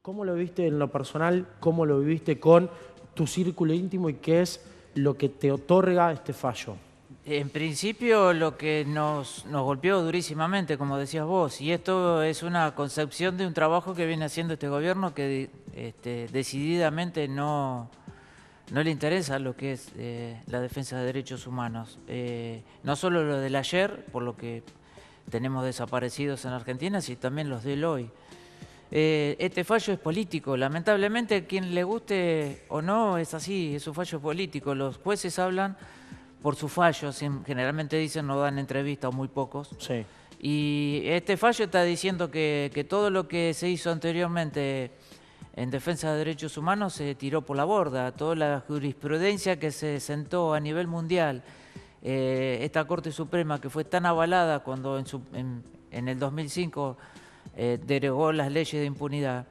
¿Cómo lo viste en lo personal? ¿Cómo lo viviste con tu círculo íntimo y qué es lo que te otorga este fallo? En principio lo que nos golpeó durísimamente, como decías vos, y esto es una concepción de un trabajo que viene haciendo este gobierno que decididamente no le interesa lo que es la defensa de derechos humanos. No solo lo del ayer, por lo que tenemos desaparecidos en Argentina, sino también los del hoy. Este fallo es político, lamentablemente quien le guste o no es así, es un fallo político. Los jueces hablan por sus fallos, generalmente dicen no dan entrevista o muy pocos. Sí. Y este fallo está diciendo que todo lo que se hizo anteriormente en defensa de derechos humanos se tiró por la borda, toda la jurisprudencia que se sentó a nivel mundial, esta Corte Suprema que fue tan avalada cuando en el 2005 derogó las leyes de impunidad,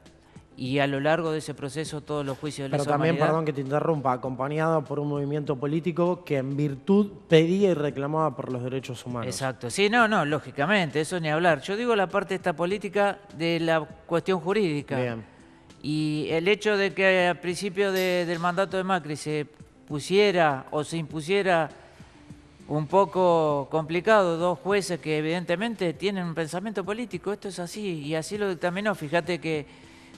y a lo largo de ese proceso todos los juicios de Pero lesa también, humanidad. perdón que te interrumpa, acompañado por un movimiento político que en virtud pedía y reclamaba por los derechos humanos. Exacto, sí, no, lógicamente, eso ni hablar. Yo digo la parte esta política de la cuestión jurídica. Bien. Y el hecho de que al principio del mandato de Macri se pusiera o se impusiera un poco complicado dos jueces que evidentemente tienen un pensamiento político, esto es así, y así lo dictaminó. Fíjate que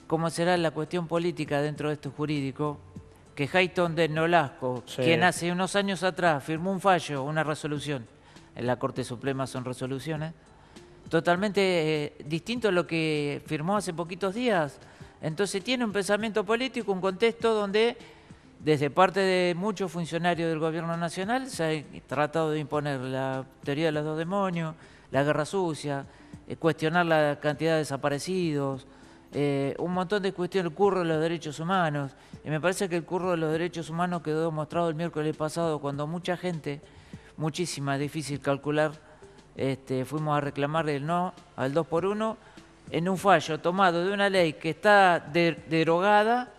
cómo será la cuestión política dentro de esto jurídico, que Hayton de Nolasco, Sí. quien hace unos años atrás firmó un fallo, una resolución, en la Corte Suprema son resoluciones, totalmente distinto a lo que firmó hace poquitos días. Entonces tiene un pensamiento político, un contexto donde desde parte de muchos funcionarios del gobierno nacional se ha tratado de imponer la teoría de los dos demonios, la guerra sucia, cuestionar la cantidad de desaparecidos, un montón de cuestiones, el curro de los derechos humanos. Y me parece que el curro de los derechos humanos quedó demostrado el miércoles pasado cuando mucha gente, muchísima, difícil calcular, fuimos a reclamar el no al 2x1 en un fallo tomado de una ley que está derogada,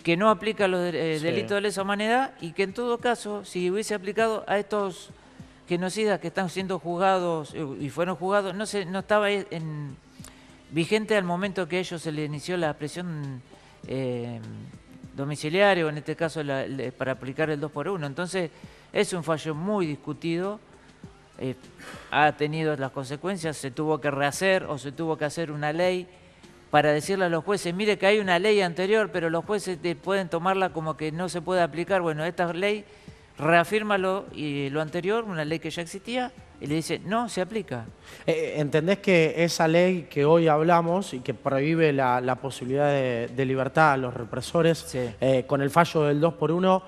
que no aplica los delitos de lesa humanidad y que en todo caso, si hubiese aplicado a estos genocidas que están siendo juzgados y fueron juzgados, no estaba vigente al momento que a ellos se les inició la prisión domiciliaria, o en este caso para aplicar el 2x1. Entonces es un fallo muy discutido. Ha tenido las consecuencias, se tuvo que rehacer o se tuvo que hacer una ley para decirle a los jueces, mire que hay una ley anterior, pero los jueces pueden tomarla como que no se puede aplicar. Bueno, esta ley reafirma lo anterior, una ley que ya existía, y le dice, no, se aplica. ¿Entendés que esa ley que hoy hablamos y que prohíbe la posibilidad de libertad a los represores, Sí. Con el fallo del 2x1,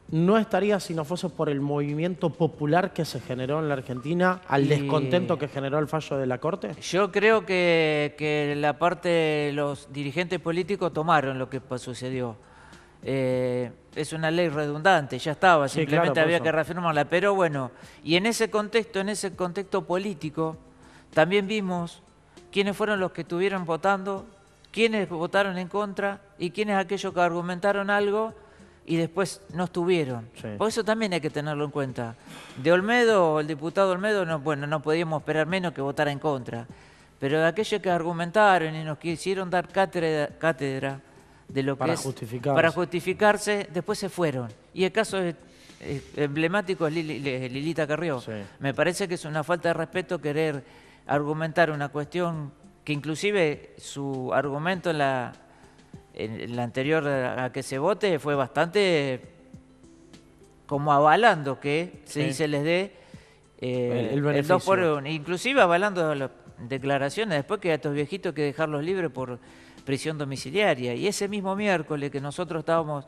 no estaría si no fuese por el movimiento popular que se generó en la Argentina, al descontento que generó el fallo de la Corte? Yo creo que la parte, los dirigentes políticos tomaron lo que sucedió. Es una ley redundante, ya estaba, Sí, simplemente claro, había por que eso. reafirmarla. Pero bueno, y en ese contexto político, también vimos quiénes fueron los que estuvieron votando, quiénes votaron en contra y quiénes aquellos que argumentaron algo y después no estuvieron. Sí. Por eso también hay que tenerlo en cuenta. De Olmedo, el diputado Olmedo, no podíamos esperar menos que votara en contra. Pero de aquellos que argumentaron y nos quisieron dar cátedra de lo Para que es justificarse. para justificarse, después se fueron. Y el caso emblemático es Lilita Carrió. Sí. Me parece que es una falta de respeto querer argumentar una cuestión que inclusive su argumento en la anterior a que se vote fue bastante como avalando que se les dé el el beneficio. 2x1, inclusive avalando las declaraciones después que a estos viejitos hay que dejarlos libres por prisión domiciliaria. Y ese mismo miércoles que nosotros estábamos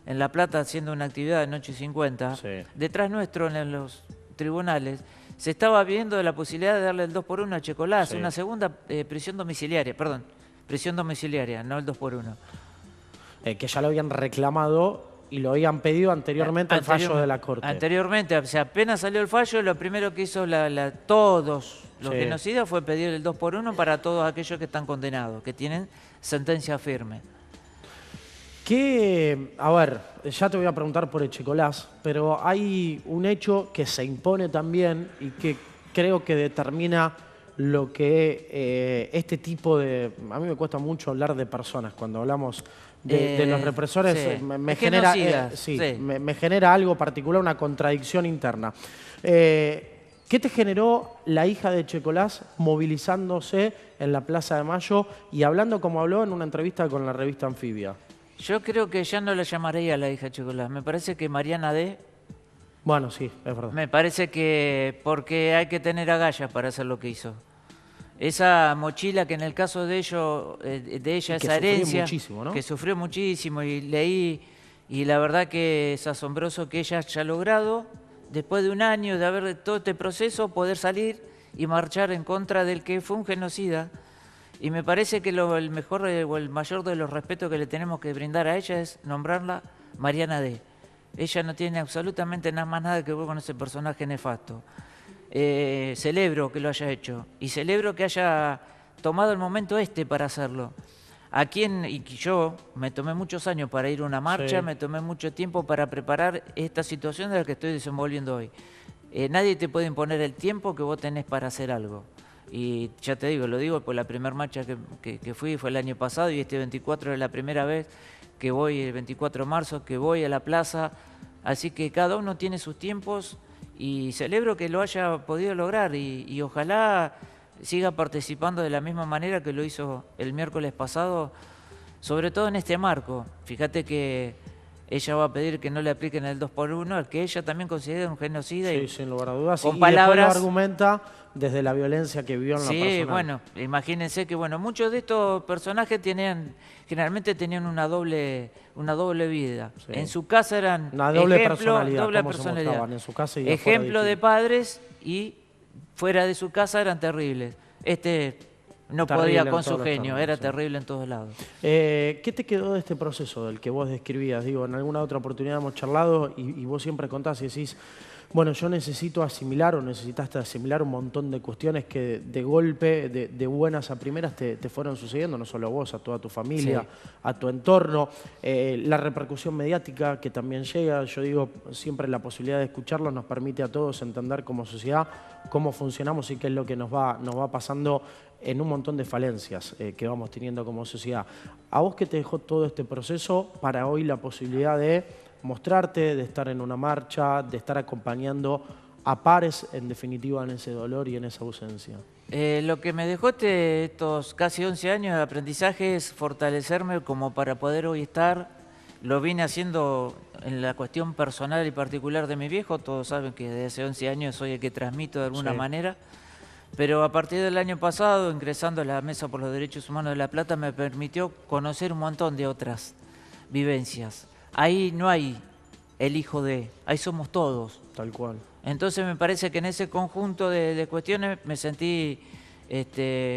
en La Plata haciendo una actividad de Noche 50, Sí. detrás nuestro en los tribunales se estaba viendo la posibilidad de darle el 2x1 a Checolás, Sí. una segunda prisión domiciliaria, no el 2x1. Que ya lo habían reclamado y lo habían pedido anteriormente al fallo de la Corte. Anteriormente, o sea, apenas salió el fallo, lo primero que hizo todos los Sí. genocidas fue pedir el 2x1 para todos aquellos que están condenados, que tienen sentencia firme. A ver, ya te voy a preguntar por Echecolás, pero hay un hecho que se impone también y que creo que determina lo que este tipo de... A mí me cuesta mucho hablar de personas cuando hablamos de los represores. Sí. Me Es genera, genocida, sí, sí. me genera algo particular, una contradicción interna. ¿Qué te generó la hija de Checolás movilizándose en la Plaza de Mayo y hablando como habló en una entrevista con la revista Anfibia? Yo creo que ya no la llamaría la hija de Checolás. Me parece que Mariana D. Bueno, sí, es verdad. Me parece que porque hay que tener agallas para hacer lo que hizo. Esa mochila que en el caso de ellos, de ella, Y que esa sufrió herencia, muchísimo, ¿no? que sufrió muchísimo y leí, y la verdad que es asombroso que ella haya logrado, después de un año de haber todo este proceso, poder salir y marchar en contra del que fue un genocida. Y me parece que el mejor o el mayor de los respetos que le tenemos que brindar a ella es nombrarla Mariana D. Ella no tiene absolutamente nada más nada que ver con ese personaje nefasto. Celebro que lo haya hecho y celebro que haya tomado el momento para hacerlo. Y que yo me tomé muchos años para ir a una marcha, Sí. me tomé mucho tiempo para preparar esta situación de la que estoy desenvolviendo hoy. Nadie te puede imponer el tiempo que vos tenés para hacer algo. Y ya te digo, lo digo por la primera marcha que fui, fue el año pasado, y este 24 es la primera vez que voy, el 24 de marzo, que voy a la plaza. Así que cada uno tiene sus tiempos y celebro que lo haya podido lograr y ojalá siga participando de la misma manera que lo hizo el miércoles pasado, sobre todo en este marco. Fíjate que ella va a pedir que no le apliquen el 2x1, al que ella también considera un genocida. Sí, Y sin lugar a dudas. con Y palabras... después lo argumenta desde la violencia que vivió en la personal. Sí, bueno, imagínense que muchos de estos personajes generalmente tenían una doble vida. Sí. En su casa eran Una doble ejemplo, personalidad, doble cómo se personalidad. mostraban en su casa y afuera Ejemplo de distinto. padres, y fuera de su casa eran terribles. No Terrible podía en con todos su los genio, términos, era sí. terrible en todos lados. ¿Qué te quedó de este proceso del que vos describías? Digo, en alguna otra oportunidad hemos charlado y vos siempre contás y decís, bueno, yo necesito asimilar o necesitaste asimilar un montón de cuestiones que de golpe, de buenas a primeras, te fueron sucediendo, no solo a vos, a toda tu familia, Sí. a tu entorno, la repercusión mediática que también llega. Yo digo, siempre la posibilidad de escucharlo nos permite a todos entender como sociedad cómo funcionamos y qué es lo que nos va pasando en un montón de falencias que vamos teniendo como sociedad. ¿A vos qué te dejó todo este proceso para hoy la posibilidad de mostrarte, de estar en una marcha, de estar acompañando a pares, en definitiva, en ese dolor y en esa ausencia? Lo que me dejó estos casi 11 años de aprendizaje es fortalecerme como para poder hoy estar. Lo vine haciendo en la cuestión personal y particular de mi viejo. Todos saben que desde hace 11 años soy el que transmito de alguna Sí. manera. Pero a partir del año pasado, ingresando a la Mesa por los Derechos Humanos de La Plata, me permitió conocer un montón de otras vivencias. Ahí no hay el hijo de, ahí somos todos. Tal cual. Entonces me parece que en ese conjunto de cuestiones me sentí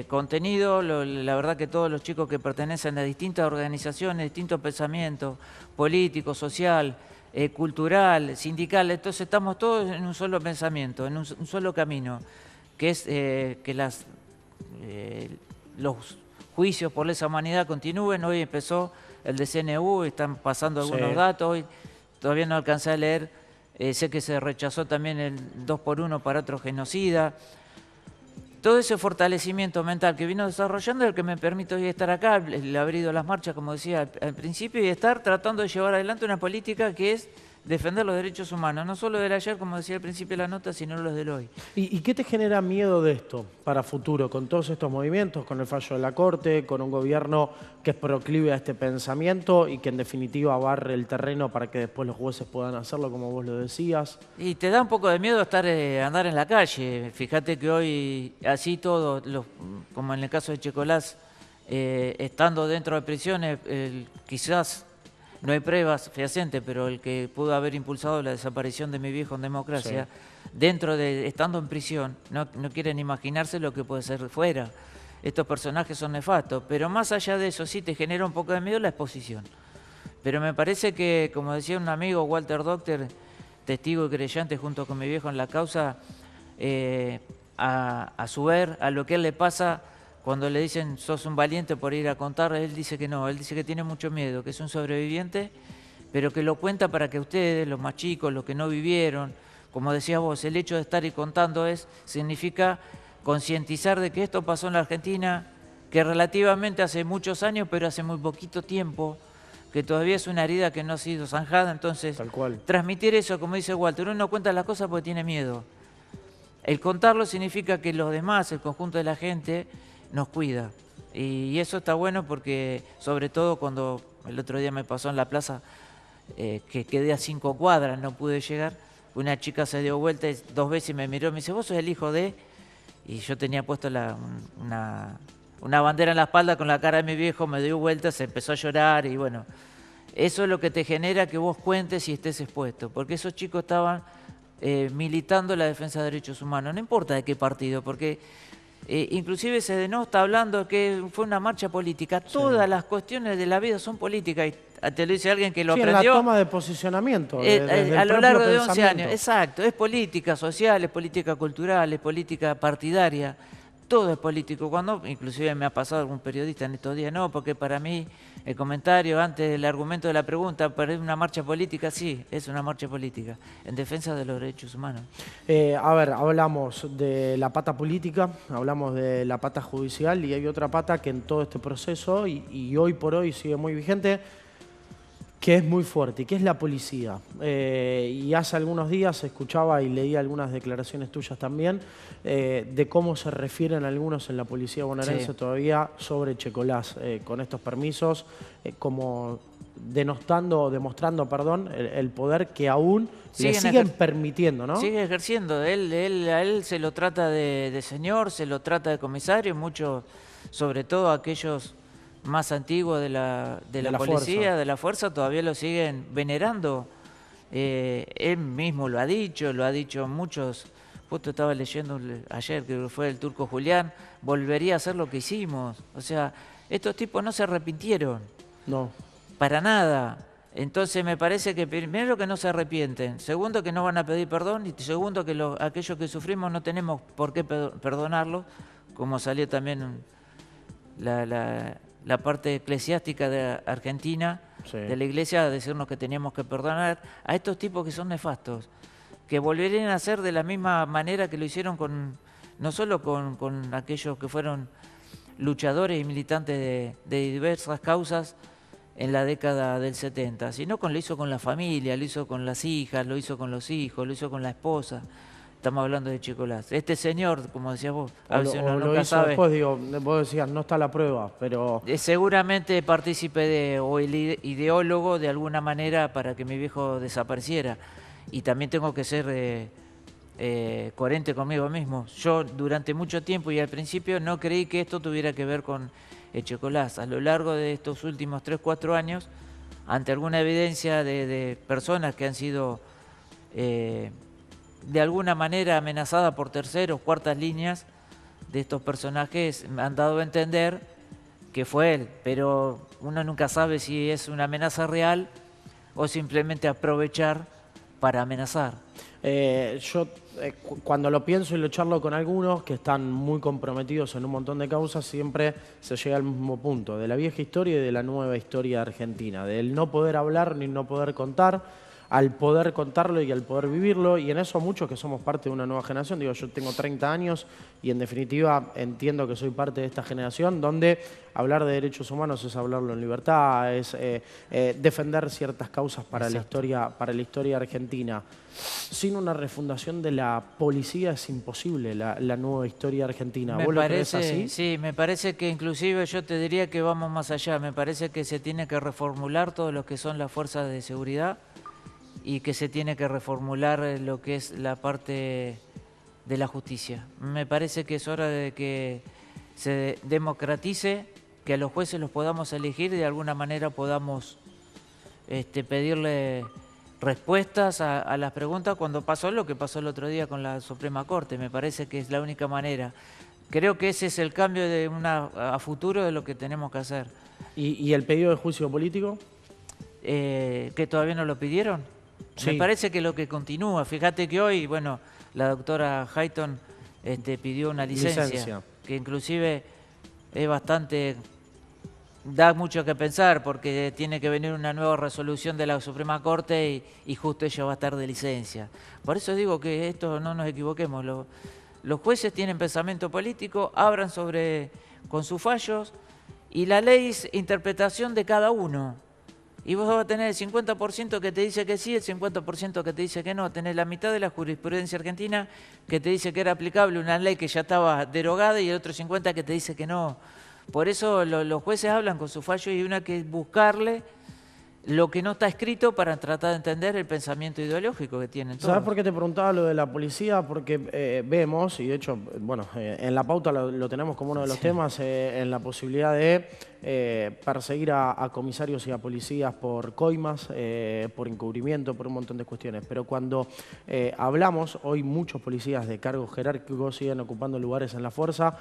contenido. La verdad que todos los chicos que pertenecen a distintas organizaciones, distintos pensamientos, político, social, cultural, sindical, entonces estamos todos en un solo pensamiento, en un solo camino, que es que los juicios por lesa humanidad continúen. Hoy empezó el de CNU, están pasando algunos Sí. datos, hoy todavía no alcancé a leer, sé que se rechazó también el 2x1 para otro genocida. Todo ese fortalecimiento mental que vino desarrollando es el que me permite hoy estar acá, el haber ido a las marchas, como decía al principio, y estar tratando de llevar adelante una política que es defender los derechos humanos, no solo del ayer, como decía al principio de la nota, sino los del hoy. ¿Y qué te genera miedo de esto para futuro, con todos estos movimientos, con el fallo de la Corte, con un gobierno que es proclive a este pensamiento y que en definitiva barre el terreno para que después los jueces puedan hacerlo, como vos lo decías? Y te da un poco de miedo andar en la calle. Fíjate que hoy, así todos, como en el caso de Checolás, estando dentro de prisiones, quizás no hay pruebas fehacientes, pero el que pudo haber impulsado la desaparición de mi viejo en democracia, sí, estando en prisión, no quieren imaginarse lo que puede ser fuera. Estos personajes son nefastos, pero más allá de eso sí te genera un poco de miedo la exposición. Pero me parece que, como decía un amigo, Walter Doctor, testigo y creyente junto con mi viejo en la causa, a su ver, a lo que a él le pasa, cuando le dicen sos un valiente por ir a contar, él dice que no, él dice que tiene mucho miedo, que es un sobreviviente, pero que lo cuenta para que ustedes, los más chicos, los que no vivieron, como decías vos, el hecho de estar y contando significa concientizar de que esto pasó en la Argentina, que relativamente hace muchos años, pero hace muy poquito tiempo, que todavía es una herida que no ha sido zanjada. Entonces, Tal cual. transmitir eso, como dice Walter, uno no cuenta las cosas porque tiene miedo. El contarlo significa que los demás, el conjunto de la gente, nos cuida. Y eso está bueno porque, sobre todo cuando el otro día me pasó en la plaza, que quedé a 5 cuadras, no pude llegar, una chica se dio vuelta 2 veces y me miró y me dice, ¿vos sos el hijo de...? Y yo tenía puesto una bandera en la espalda con la cara de mi viejo, me dio vuelta, se empezó a llorar y bueno, eso es lo que te genera que vos cuentes y estés expuesto, porque esos chicos estaban militando la defensa de derechos humanos, no importa de qué partido, porque inclusive se denota hablando que fue una marcha política. Todas las cuestiones de la vida son políticas, y te lo dice alguien que lo aprendió. En la toma de posicionamiento. A lo largo de 11 años, exacto, es política social, es política cultural, es política partidaria. Todo es político. Cuando, inclusive me ha pasado algún periodista en estos días, no, porque para mí el comentario antes del argumento de la pregunta, ¿pero es una marcha política? Sí, es una marcha política, en defensa de los derechos humanos. A ver, hablamos de la pata política, hablamos de la pata judicial y hay otra pata que en todo este proceso y hoy por hoy sigue muy vigente, que es muy fuerte, y que es la policía. Y hace algunos días escuchaba y leía algunas declaraciones tuyas también de cómo se refieren algunos en la policía bonaerense todavía sobre Checolás, con estos permisos, como demostrando el poder que aún le siguen permitiendo, ¿no? Sigue ejerciendo. A él se lo trata de señor, se lo trata de comisario, muchos, sobre todo aquellos más antiguos de la policía, de la fuerza, todavía lo siguen venerando. Él mismo lo ha dicho muchos. Justo estaba leyendo ayer que fue el Turco Julián, volvería a hacer lo que hicimos. O sea, estos tipos no se arrepintieron. No. Para nada. Entonces me parece que primero que no se arrepienten, segundo que no van a pedir perdón y segundo que aquellos que sufrimos no tenemos por qué perdonarlo, como salió también la parte eclesiástica de Argentina, de la iglesia, a decirnos que teníamos que perdonar a estos tipos que son nefastos, que volverían a hacer de la misma manera que lo hicieron no solo con aquellos que fueron luchadores y militantes de diversas causas en la década del 70, sino lo hizo con la familia, lo hizo con las hijas, lo hizo con los hijos, lo hizo con la esposa. Estamos hablando de Checolás. Este señor, como decías vos, a veces uno nunca sabe. Después, vos decías, no está la prueba, pero... seguramente partícipe o el ideólogo de alguna manera para que mi viejo desapareciera. Y también tengo que ser coherente conmigo mismo. Yo durante mucho tiempo y al principio no creí que esto tuviera que ver con Checolás. A lo largo de estos últimos 3 o 4 años, ante alguna evidencia de personas que han sido de alguna manera amenazada por terceros, cuartas líneas de estos personajes, me han dado a entender que fue él, pero uno nunca sabe si es una amenaza real o simplemente aprovechar para amenazar. Cuando lo pienso y lo charlo con algunos que están muy comprometidos en un montón de causas, siempre se llega al mismo punto, de la vieja historia y de la nueva historia argentina, del no poder hablar ni no poder contar, al poder contarlo y al poder vivirlo, y en eso muchos que somos parte de una nueva generación, digo, yo tengo 30 años y en definitiva entiendo que soy parte de esta generación donde hablar de derechos humanos es hablarlo en libertad, es defender ciertas causas para la historia argentina. Sin una refundación de la policía es imposible la nueva historia argentina. ¿Vos lo crees así? Sí, me parece que inclusive yo te diría que vamos más allá, me parece que se tiene que reformular todo lo que son las fuerzas de seguridad, y que se tiene que reformular lo que es la parte de la justicia. Me parece que es hora de que se democratice, que a los jueces los podamos elegir y de alguna manera podamos pedirle respuestas a las preguntas cuando pasó lo que pasó el otro día con la Suprema Corte. Me parece que es la única manera. Creo que ese es el cambio a futuro de lo que tenemos que hacer. ¿Y el pedido de juicio político? ¿Que todavía no lo pidieron? Sí. Me parece que lo que continúa, fíjate que hoy, bueno, la doctora Hayton pidió una licencia, que inclusive es bastante, da mucho que pensar, porque tiene que venir una nueva resolución de la Suprema Corte y justo ella va a estar de licencia. Por eso digo que esto no nos equivoquemos, Los jueces tienen pensamiento político, abran con sus fallos, y la ley es interpretación de cada uno. Y vos vas a tener el 50% que te dice que sí, el 50% que te dice que no. Tenés la mitad de la jurisprudencia argentina que te dice que era aplicable una ley que ya estaba derogada y el otro 50% que te dice que no. Por eso los jueces hablan con su fallo y una que buscarle lo que no está escrito para tratar de entender el pensamiento ideológico que tienen todos. ¿Sabes por qué te preguntaba lo de la policía? Porque vemos, y de hecho, bueno, en la pauta lo tenemos como uno de los temas, en la posibilidad de perseguir a comisarios y a policías por coimas, por encubrimiento, por un montón de cuestiones. Pero cuando hablamos, hoy muchos policías de cargos jerárquicos siguen ocupando lugares en la fuerza,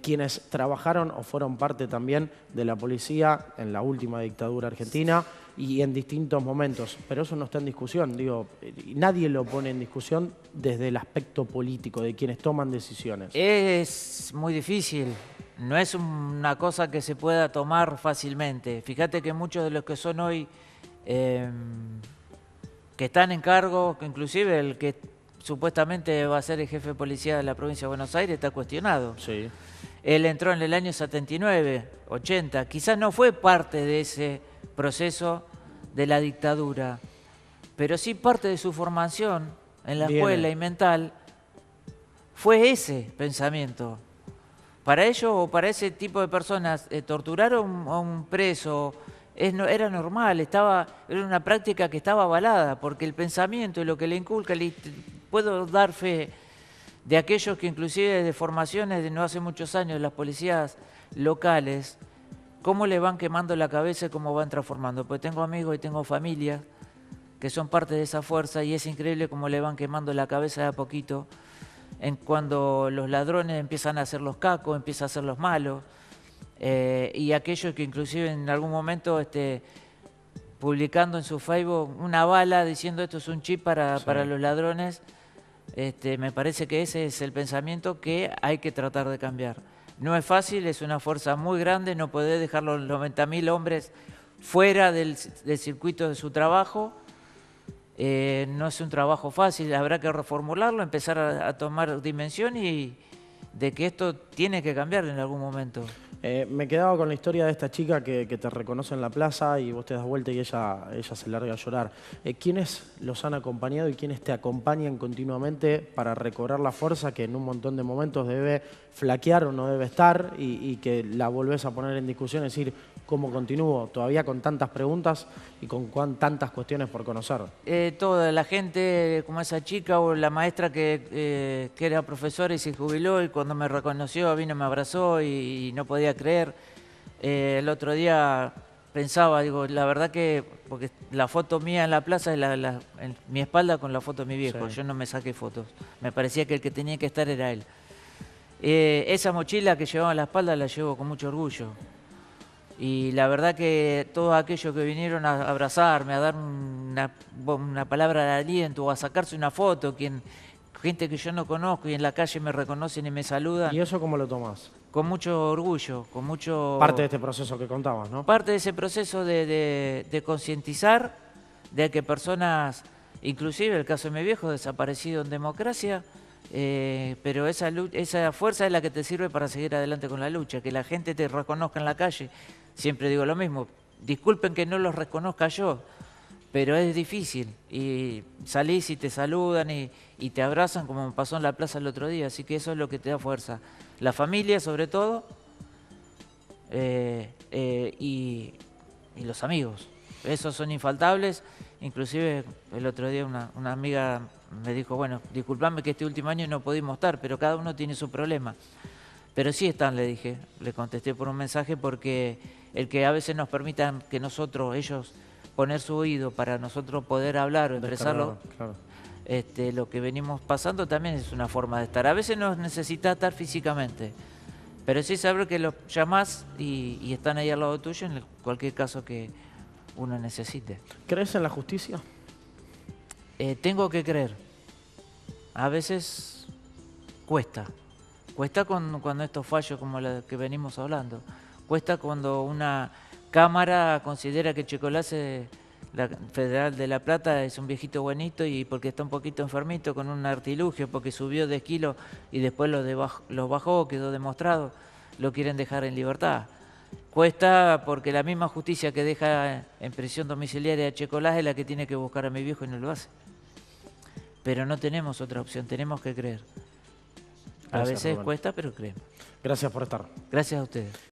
quienes trabajaron o fueron parte también de la policía en la última dictadura argentina, y en distintos momentos, pero eso no está en discusión, digo, nadie lo pone en discusión desde el aspecto político, de quienes toman decisiones. Es muy difícil, no es una cosa que se pueda tomar fácilmente. Fíjate que muchos de los que son hoy, que están en cargo, inclusive el que supuestamente va a ser el jefe de policía de la provincia de Buenos Aires, está cuestionado. Sí. Él entró en el año 79, 80, quizás no fue parte de ese proceso de la dictadura, pero sí parte de su formación en la escuela y mental fue ese pensamiento. Para ellos o para ese tipo de personas, torturar a un preso era normal, era una práctica que estaba avalada, porque el pensamiento y lo que le inculca, puedo dar fe de aquellos que inclusive de formaciones de no hace muchos años, las policías locales, cómo le van quemando la cabeza y cómo van transformando. Porque tengo amigos y tengo familias que son parte de esa fuerza y es increíble cómo le van quemando la cabeza de a poquito cuando los ladrones empiezan a hacer los cacos, empiezan a hacer los malos, y aquellos que inclusive en algún momento publicando en su Facebook una bala diciendo esto es un chip para los ladrones, me parece que ese es el pensamiento que hay que tratar de cambiar. No es fácil, es una fuerza muy grande, no podés dejar los 90.000 hombres fuera del circuito de su trabajo. No es un trabajo fácil, habrá que reformularlo, empezar a tomar dimensión y de que esto tiene que cambiar en algún momento. Me quedaba con la historia de esta chica que te reconoce en la plaza y vos te das vuelta y ella se larga a llorar. ¿Quiénes los han acompañado y quiénes te acompañan continuamente para recobrar la fuerza que en un montón de momentos debe flaquear o no debe estar y que la volvés a poner en discusión? Es decir, ¿cómo continúo todavía con tantas preguntas y con tantas cuestiones por conocer? Toda la gente, como esa chica o la maestra que era profesora y se jubiló y cuando me reconoció vino, me abrazó y no podía creer. El otro día pensaba, digo, la verdad que, porque la foto mía en la plaza es en mi espalda con la foto de mi viejo, yo no me saqué fotos, me parecía que el que tenía que estar era él. Esa mochila que llevaba en la espalda la llevo con mucho orgullo. Y la verdad que todos aquellos que vinieron a abrazarme, a dar una palabra de aliento o a sacarse una foto, gente que yo no conozco y en la calle me reconocen y me saludan. ¿Y eso cómo lo tomás? Con mucho orgullo, con mucho... Parte de este proceso que contabas, ¿no? Parte de ese proceso de concientizar, de que personas, inclusive el caso de mi viejo, desaparecido en democracia, pero esa fuerza es la que te sirve para seguir adelante con la lucha, que la gente te reconozca en la calle. Siempre digo lo mismo, disculpen que no los reconozca yo, pero es difícil. Y salís y te saludan y te abrazan como me pasó en la plaza el otro día, así que eso es lo que te da fuerza. La familia sobre todo y los amigos, esos son infaltables. Inclusive el otro día una amiga me dijo, bueno, disculpame que este último año no pudimos estar, pero cada uno tiene su problema. Pero sí están, le dije, le contesté por un mensaje, porque el que a veces nos permitan que nosotros, ellos, poner su oído para nosotros poder hablar o expresarlo, claro. Lo que venimos pasando también es una forma de estar. A veces no necesita estar físicamente, pero sí saber que los llamás y están ahí al lado tuyo en cualquier caso que uno necesite. ¿Crees en la justicia? Tengo que creer. A veces cuesta. Cuesta cuando estos fallos como los que venimos hablando. Cuesta cuando una cámara considera que Checolás La Federal de La Plata es un viejito buenito y porque está un poquito enfermito con un artilugio, porque subió de kilo y después lo bajó, quedó demostrado, lo quieren dejar en libertad. Cuesta porque la misma justicia que deja en prisión domiciliaria a Checolás es la que tiene que buscar a mi viejo y no lo hace. Pero no tenemos otra opción, tenemos que creer. A Gracias, veces Rubén. cuesta, pero creemos. Gracias por estar. Gracias a ustedes.